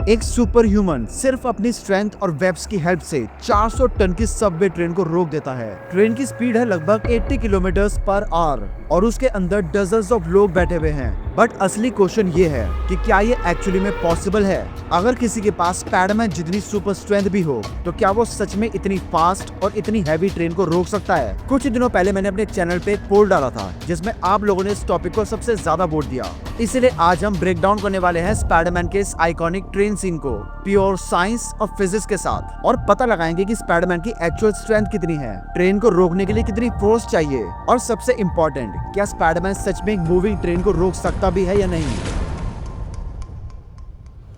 एक super human सिर्फ अपनी स्ट्रेंथ और वेब्स की हेल्प से 400 टन की सबवे ट्रेन को रोक देता है। ट्रेन की स्पीड है लगभग 80 किलोमीटर पर आवर और उसके अंदर डजन्स ऑफ लोग बैठे हुए हैं। बट असली क्वेश्चन ये है कि क्या ये एक्चुअली में पॉसिबल है? अगर किसी के पास स्पाइडरमैन जितनी सुपर स्ट्रेंथ भी हो तो क्या वो सच में इतनी फास्ट और इतनी हैवी ट्रेन को रोक सकता है? कुछ दिनों पहले मैंने अपने चैनल पे एक पोल डाला था जिसमें आप लोगों ने इस टॉपिक को सबसे ज्यादा वोट दिया। इसलिए आज हम ब्रेक डाउन करने वाले हैं स्पाइडरमैन के इस आइकॉनिक ट्रेन सीन को प्योर साइंस और फिजिक्स के साथ, और पता लगाएंगे कि स्पाइडरमैन की एक्चुअल स्ट्रेंथ कितनी है, ट्रेन को रोकने के लिए कितनी फोर्स चाहिए, और सबसे इम्पोर्टेंट, क्या स्पाइडरमैन सच में एक मूविंग ट्रेन को रोक सकता भी है या नहीं।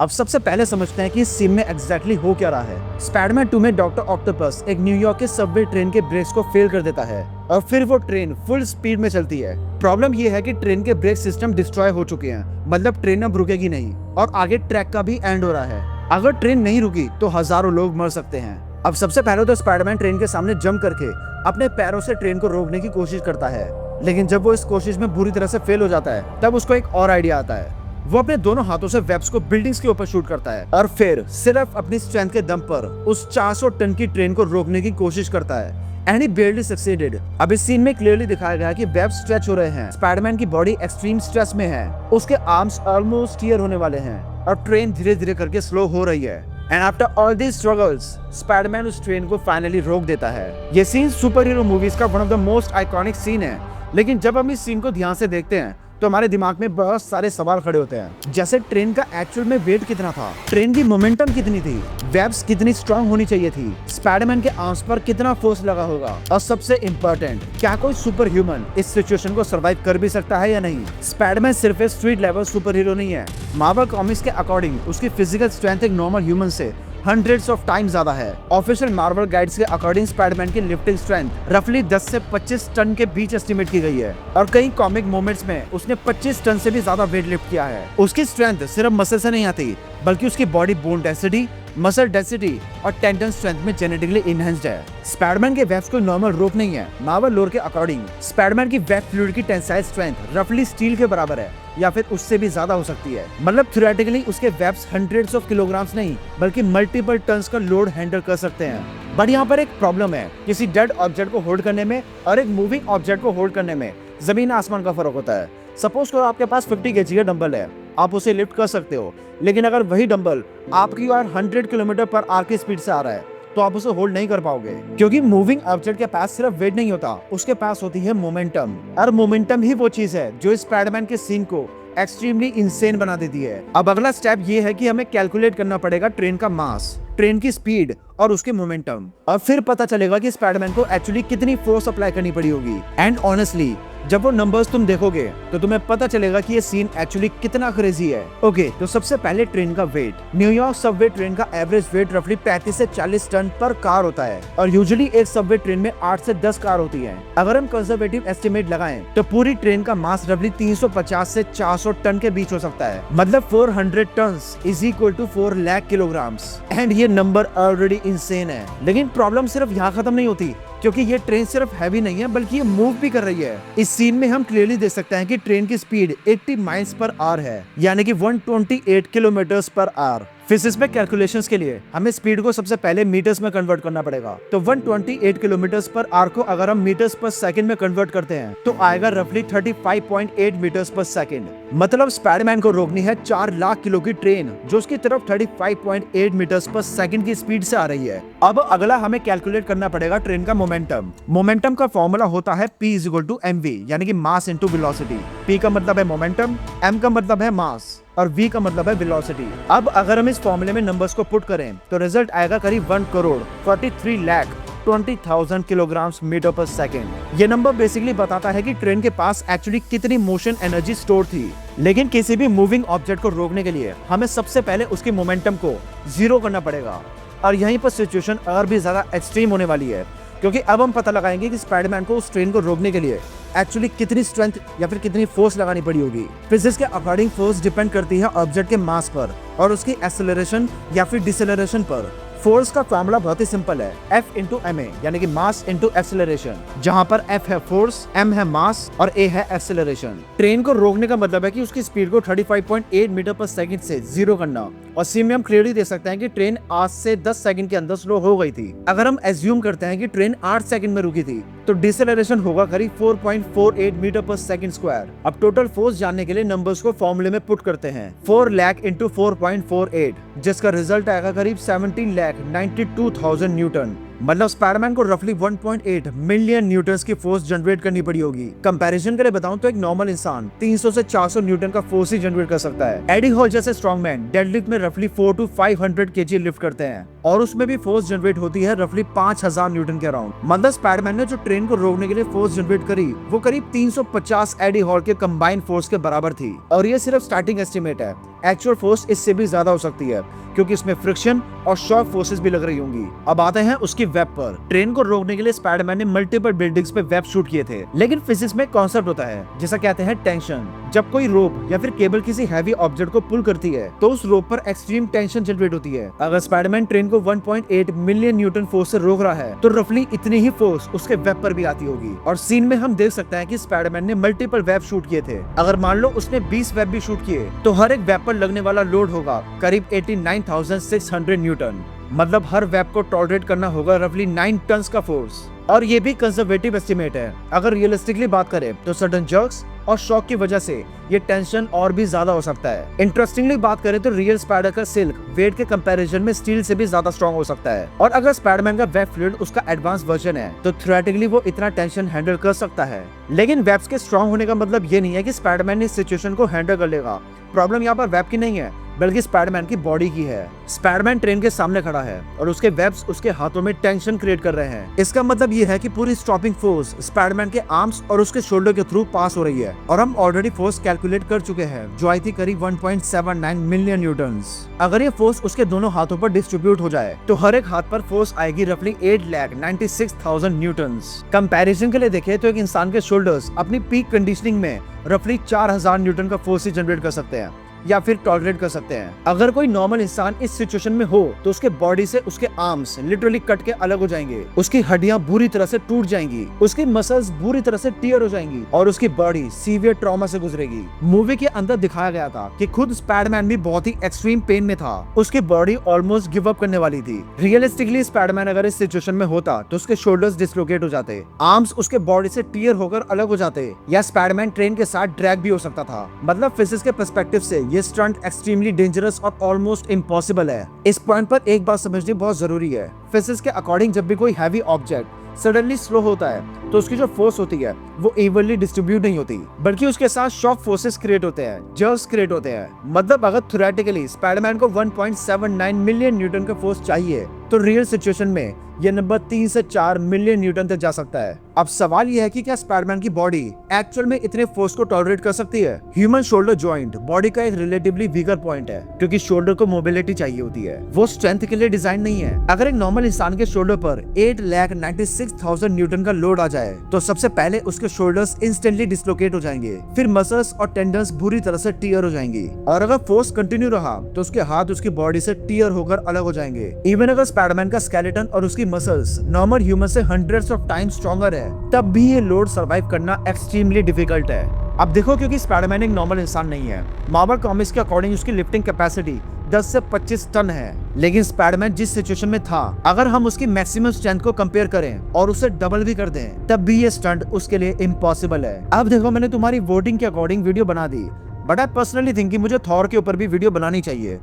अब सबसे पहले समझते हैं कि इस सीन में एग्जैक्टली हो क्या रहा है। स्पाइडरमैन 2 में डॉक्टर ऑक्टोपस एक न्यूयॉर्क के सबवे ट्रेन के ब्रेक्स को फेल कर देता है और फिर वो ट्रेन फुल स्पीड में चलती है। प्रॉब्लम ये है कि ट्रेन के ब्रेक सिस्टम डिस्ट्रॉय हो चुके हैं, मतलब ट्रेन अब रुकेगी नहीं और आगे ट्रैक का भी एंड हो रहा है। अगर ट्रेन नहीं रुकी तो हजारों लोग मर सकते हैं। अब सबसे पहले तो स्पाइडरमैन ट्रेन के सामने जंप करके अपने पैरों से ट्रेन को रोकने की कोशिश करता है, लेकिन जब वो इस कोशिश में बुरी तरह से फेल हो जाता है तब उसको एक और आइडिया आता है। वो अपने दोनों हाथों से वेब्स को बिल्डिंग्स के ऊपर शूट करता है और फिर सिर्फ अपनी स्ट्रेंथ के दम पर उस 400 टन की ट्रेन को रोकने की कोशिश करता है। And he बेयरली succeeded. अब इस सीन में क्लियरली दिखाया गया कि वेब स्ट्रेच हो रहे हैं। स्पाइडरमैन की बॉडी एक्सट्रीम स्ट्रेस में है, उसके आर्म्स ऑलमोस्ट टीयर होने वाले हैं और ट्रेन धीरे धीरे करके स्लो हो रही है। And after all these struggles Spiderman उस ट्रेन को फाइनली रोक देता है। ये सीन सुपर हीरो मूवीज का one of the most iconic scene है, लेकिन जब हम इस सीन को ध्यान से देखते हैं तो हमारे दिमाग में बहुत सारे सवाल खड़े होते हैं, जैसे ट्रेन का एक्चुअल में वेट कितना था, ट्रेन की मोमेंटम कितनी थी, वेब्स कितनी स्ट्रांग होनी चाहिए थी, स्पाइडरमैन के आर्म्स पर कितना फोर्स लगा होगा, और सबसे इम्पोर्टेंट, क्या कोई सुपर ह्यूमन इस सिचुएशन को सर्वाइव कर भी सकता है या नहीं। स्पाइडरमैन सिर्फ एक स्ट्रीट लेवल सुपर हीरो नहीं है। मार्वल कॉमिक्स के अकॉर्डिंग उसकी फिजिकल स्ट्रेंथ एक नॉर्मल ह्यूमन से हंड्रेड्स ऑफ टाइम ज्यादा है। ऑफिशियल मार्वल गाइड्स के अकॉर्डिंग स्पाइडरमैन की लिफ्टिंग स्ट्रेंथ रफली 10 से 25 टन के बीच एस्टिमेट की गई है और कई कॉमिक मोमेंट्स में उसने 25 टन से भी ज्यादा वेट लिफ्ट किया है। उसकी स्ट्रेंथ सिर्फ मसल से नहीं आती, बल्कि उसकी body bone density, muscle density और टेंडन स्ट्रेंथ में जेनेटिकली इनहेंस्ड है। स्पाइडरमैन के वेब्स कोई नॉर्मल रोप नहीं है। मार्वल लोर के अकॉर्डिंग स्पाइडरमैन की वेब फ्लूइड की टेंसाइल स्ट्रेंथ रफली स्टील के बराबर है या फिर उससे भी ज्यादा हो सकती है। मतलब थ्योरेटिकली उसके वेब्स हंड्रेड्स ऑफ किलोग्राम्स नहीं बल्कि मल्टीपल टन्स का लोड हैंडल कर सकते हैं। बट यहाँ पर एक प्रॉब्लम है, किसी डेड ऑब्जेक्ट को होल्ड करने में और एक मूविंग ऑब्जेक्ट को होल्ड करने में जमीन आसमान का फर्क होता है। सपोज करो आपके पास 50 kg का डंबल है, आप उसे लिफ्ट कर सकते हो, लेकिन अगर वही डंबल आपकी ओर 100 किलोमीटर पर आवर की स्पीड से आ रहा है तो आप उसे होल्ड नहीं कर पाओगे, क्योंकि मूविंग ऑब्जेक्ट के पास सिर्फ वेट नहीं होता, उसके पास होती है मोमेंटम। और मोमेंटम ही वो चीज है जो स्पाइडरमैन के सीन को एक्सट्रीमली इंसेन बना देती है। अब अगला स्टेप ये है कि हमें कैलकुलेट करना पड़ेगा ट्रेन का मास, ट्रेन की स्पीड और उसके मोमेंटम, और फिर पता चलेगा कि स्पाइडरमैन को एक्चुअली कितनी फोर्स अप्लाई करनी पड़ी होगी। एंड ऑनेस्टली जब वो नंबर्स तुम देखोगे तो तुम्हें पता चलेगा कि ये सीन एक्चुअली कितना क्रेजी है। ओके, तो सबसे पहले ट्रेन का वेट। न्यूयॉर्क सबवे ट्रेन का एवरेज वेट रफली 35 से 40 टन पर कार होता है और यूजुअली एक सबवे ट्रेन में 8 से 10 कार होती है। अगर हम कंजर्वेटिव एस्टिमेट लगाएं तो पूरी ट्रेन का मास रफली 350 से 400 टन के बीच हो सकता है, मतलब 400 ton is equal to 4 lakh kilograms. And ये नंबर ऑलरेडी इंसेन है, लेकिन प्रॉब्लम सिर्फ यहाँ खत्म नहीं होती, क्योंकि ये ट्रेन सिर्फ हैवी नहीं है बल्कि ये मूव भी कर रही है। इस सीन में हम क्लियरली देख सकते हैं कि ट्रेन की स्पीड 80 माइल्स पर आवर है, यानी कि 128 किलोमीटर पर आवर। फिजिक्स में कैलकुलेशंस के लिए हमें स्पीड को सबसे पहले मीटर्स में कन्वर्ट करना पड़ेगा। तो 128 किलोमीटर पर आवर को अगर हम मीटर्स पर सेकंड में कन्वर्ट करते हैं तो आएगा रफली 35.8 मीटर्स पर सेकंड। मतलब स्पाइडरमैन को रोकनी है 4 लाख किलो की ट्रेन जो उसकी तरफ 35.8 मीटर्स पर सेकंड की स्पीड से आ रही है। अब अगला हमें कैलकुलेट करना पड़ेगा ट्रेन का मोमेंटम। मोमेंटम का फॉर्मूला होता है P = mv, यानी कि मास इंटू वेलोसिटी। P का मतलब है मोमेंटम, M का मतलब है मास और V का मतलब है वेलोसिटी। अब अगर हम इस फॉर्मूले में नंबर्स को पुट करें तो रिजल्ट आएगा करीब 1,43,20,000 किलोग्राम्स मीटर पर सेकंड। ये नंबर बेसिकली बताता है कि ट्रेन के पास एक्चुअली कितनी मोशन एनर्जी स्टोर थी। लेकिन किसी भी मूविंग ऑब्जेक्ट को रोकने के लिए हमें सबसे पहले उसकी मोमेंटम को 0 करना पड़ेगा, और यहीं पर सिचुएशन और भी ज्यादा एक्सट्रीम होने वाली है, क्योंकि अब हम पता लगाएंगे कि स्पाइडरमैन को उस ट्रेन को रोकने के लिए एक्चुअली कितनी स्ट्रेंथ या फिर कितनी फोर्स लगानी पड़ी होगी। फिजिक्स के अकॉर्डिंग फोर्स डिपेंड करती है ऑब्जेक्ट के मास पर और उसकी एक्सेलरेशन या फिर डिसेलरेशन पर। फोर्स का फॉर्मूला बहुत ही सिंपल है, F × ma, यानी कि मास इंटू एक्सेलरेशन, जहाँ पर F है फोर्स, M है मास और A है एक्सेलरेशन। ट्रेन को रोकने का मतलब है कि उसकी स्पीड को 35.8 मीटर पर सेकंड से 0 करना और सीन में हम क्लियरली देख सकते हैं कि ट्रेन 8 से 10 सेकंड के अंदर स्लो हो गई थी। अगर हम एज्यूम करते हैं कि ट्रेन 8 सेकंड में रुकी थी तो डिसेलरेशन होगा करीब 4.48 मीटर पर सेकंड स्क्वायर। अब टोटल फोर्स जानने के लिए नंबर्स को फॉर्मूले में पुट करते हैं। 4 लाख इंटू 4.48, जिसका रिजल्ट आएगा करीब 17,92,000 न्यूटन। मतलब स्पाइडरमैन को रफली 1.8 मिलियन न्यूटन्स की फोर्स जनरेट करनी पड़ी होगी। कंपैरिजन के लिए बताऊं तो एक नॉर्मल इंसान 300 से 400 न्यूटन का फोर्स ही जनरेट कर सकता है। एडी हॉल जैसे स्ट्रॉन्गमैन डेडलिफ्ट में रफली 4 to 500 केजी लिफ्ट करते हैं और उसमें भी फोर्स जनरेट होती है रफली 5000 न्यूटन के अराउंड। मतलब स्पाइडरमैन ने जो ट्रेन को रोकने के लिए फोर्स जनरेट करी वो करीब 350 एडी हॉल के कंबाइंड फोर्स के बराबर थी। और ये सिर्फ स्टार्टिंग एस्टिमेट है, एक्चुअल फोर्स इससे भी ज्यादा हो सकती है क्योंकि इसमें फ्रिक्शन और शॉक फोर्सेस भी लग रही होंगी। अब आते हैं उसकी वेब पर। ट्रेन को रोकने के लिए स्पाइडरमैन ने मल्टीपल बिल्डिंग्स पे वेब शूट किए थे, लेकिन फिजिक्स में कॉन्सेप्ट होता है जिसे कहते हैं टेंशन। जब कोई रोप या फिर केबल किसी हैवी ऑब्जेक्ट को पुल करती है तो उस रोप पर एक्सट्रीम टेंशन जनरेट होती है। अगर स्पाइडरमैन ट्रेन को 1.8 मिलियन न्यूटन फोर्स से रोक रहा है तो रफली इतनी ही फोर्स उसके वेब पर भी आती होगी। और सीन में हम देख सकते हैं कि स्पाइडरमैन ने मल्टीपल वेब शूट किए थे। अगर मान लो उसने 20 वेब भी शूट किए तो हर एक वेब पर लगने वाला लोड होगा करीब 89,600 न्यूटन। मतलब हर वेब को टॉलरेट करना होगा रफली 9 टन का फोर्स। और ये भी कंजर्वेटिव एस्टिमेट है। अगर रियलिस्टिकली बात करें तो सडन जर्क्स और शॉक की वजह से ये टेंशन और भी ज्यादा हो सकता है। इंटरेस्टिंगली बात करें तो रियल स्पाइडर का सिल्क वेट के कंपैरिजन में स्टील से भी ज्यादा स्ट्रॉन्ग हो सकता है। और अगर स्पाइडरमैन का वेब फ्लूइड उसका एडवांस वर्जन है तो थ्योरेटिकली वो इतना टेंशन हैंडल कर सकता है। लेकिन वेब्स के स्ट्रॉन्ग होने का मतलब ये नहीं है कि स्पाइडरमैन इस सिचुएशन को हैंडल कर लेगा। प्रॉब्लम यहाँ पर वेब की नहीं है बल्कि स्पाइडरमैन की बॉडी की है। स्पाइडरमैन ट्रेन के सामने खड़ा है और उसके वेब्स उसके हाथों में टेंशन क्रिएट कर रहे हैं। इसका मतलब ये है कि पूरी स्टॉपिंग फोर्स स्पाइडरमैन के आर्म्स और उसके शोल्डर के थ्रू पास हो रही है। और हम ऑलरेडी फोर्स कैलकुलेट कर चुके हैं जो आई थी करीब 1.79 मिलियन न्यूटन्स। अगर ये फोर्स उसके दोनों हाथों पर डिस्ट्रीब्यूट हो जाए तो हर एक हाथ पर फोर्स आएगी रफली 8,96,000 न्यूटन्स। कंपैरिजन के लिए देखें तो एक इंसान के शोल्डर्स अपनी पीक कंडीशनिंग में रफली 4000 न्यूटन का फोर्स ही जनरेट कर सकते हैं या फिर टॉलरेट कर सकते हैं। अगर कोई नॉर्मल इंसान इस सिचुएशन में हो तो उसके बॉडी से उसके आर्म्स लिटरली कट के अलग हो जाएंगे, उसकी हड्डियां बुरी तरह से टूट जाएंगी, उसकी मसल्स बुरी तरह से टीयर हो जाएंगी और उसकी बॉडी सीवियर ट्रॉमा से गुजरेगी। मूवी के अंदर दिखाया गया था कि खुद स्पाइडरमैन भी बहुत ही एक्सट्रीम पेन में था, उसकी बॉडी ऑलमोस्ट गिव अप करने वाली थी। रियलिस्टिकली स्पाइडरमैन अगर इस सिचुएशन में होता तो उसके शोल्डर्स डिसलोकेट हो जाते, आर्म्स उसके बॉडी से टीयर होकर अलग हो जाते या स्पाइडरमैन ट्रेन के साथ ड्रैग भी हो सकता था। मतलब फिजिक्स के पर्सपेक्टिव से ये स्टंट एक्सट्रीमली डेंजरस और ऑलमोस्ट इम्पॉसिबल है। इस पॉइंट पर एक बात समझनी बहुत जरूरी है। फिजिक्स के अकॉर्डिंग जब भी कोई हैवी ऑब्जेक्ट सडनली स्लो होता है तो उसकी जो फोर्स होती है वो इवनली डिस्ट्रीब्यूट नहीं होती बल्कि उसके साथ शॉक फोर्सेस क्रिएट होते हैं, जर्क्स क्रिएट होते हैं। मतलब अगर थ्योरेटिकली स्पाइडरमैन को 1.79 मिलियन न्यूटन का फोर्स चाहिए तो रियल सिचुएशन में ये नंबर 3 से 4 मिलियन न्यूटन तक जा सकता है। अब सवाल यह है कि क्या स्पाइडरमैन की बॉडी एक्चुअल में इतने फोर्स को टॉलरेट कर सकती है? ह्यूमन शोल्डर जॉइंट बॉडी का एक रिलेटिवली वीकर पॉइंट है क्योंकि शोल्डर को मोबिलिटी चाहिए होती है, वो स्ट्रेंथ के लिए डिजाइन नहीं है। अगर एक नॉर्मल इंसान के शोल्डर पर 8,96,000 न्यूटन का लोड आ जाए तो सबसे पहले उसके शोल्डर्स इंस्टेंटली डिसलोकेट हो जाएंगे, फिर मसल्स और टेंडन्स बुरी तरह से टीयर हो जाएंगी और अगर फोर्स कंटिन्यू रहा तो उसके हाथ उसकी बॉडी से टीयर होकर अलग हो जाएंगे। इवन अगर स्पाइडरमैन का स्केलेटन और उसकी मसल्स नॉर्मल ह्यूमन से हंड्रेड्स ऑफ टाइम्स स्ट्रॉन्गर है तब भी ये लोड सर्वाइव करना एक्सट्रीमली डिफिकल्ट है। अब देखो क्योंकि स्पाइडरमैन एक नॉर्मल इंसान नहीं है, मार्वल कॉमिक्स के अकॉर्डिंग उसकी लिफ्टिंग कैपेसिटी 10 से 25 टन है। लेकिन स्पाइडरमैन जिस सिचुएशन में था अगर हम उसकी मैक्सिमम स्ट्रेंथ को कंपेयर करें और उसे डबल भी कर दें तब भी ये स्टंट उसके लिए इम्पॉसिबल है। अब देखो मैंने तुम्हारी वोटिंग के अकॉर्डिंग वीडियो बना दी, बट आई पर्सनली थिंक कि मुझे थॉर के ऊपर भी वीडियो बनानी चाहिए।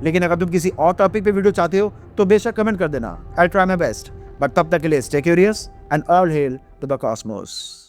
लेकिन अगर तुम किसी और टॉपिक पे वीडियो चाहते हो तो बेशक कमेंट कर देना, I try my best. But तब तक के लिए stay curious and all hail to the Cosmos.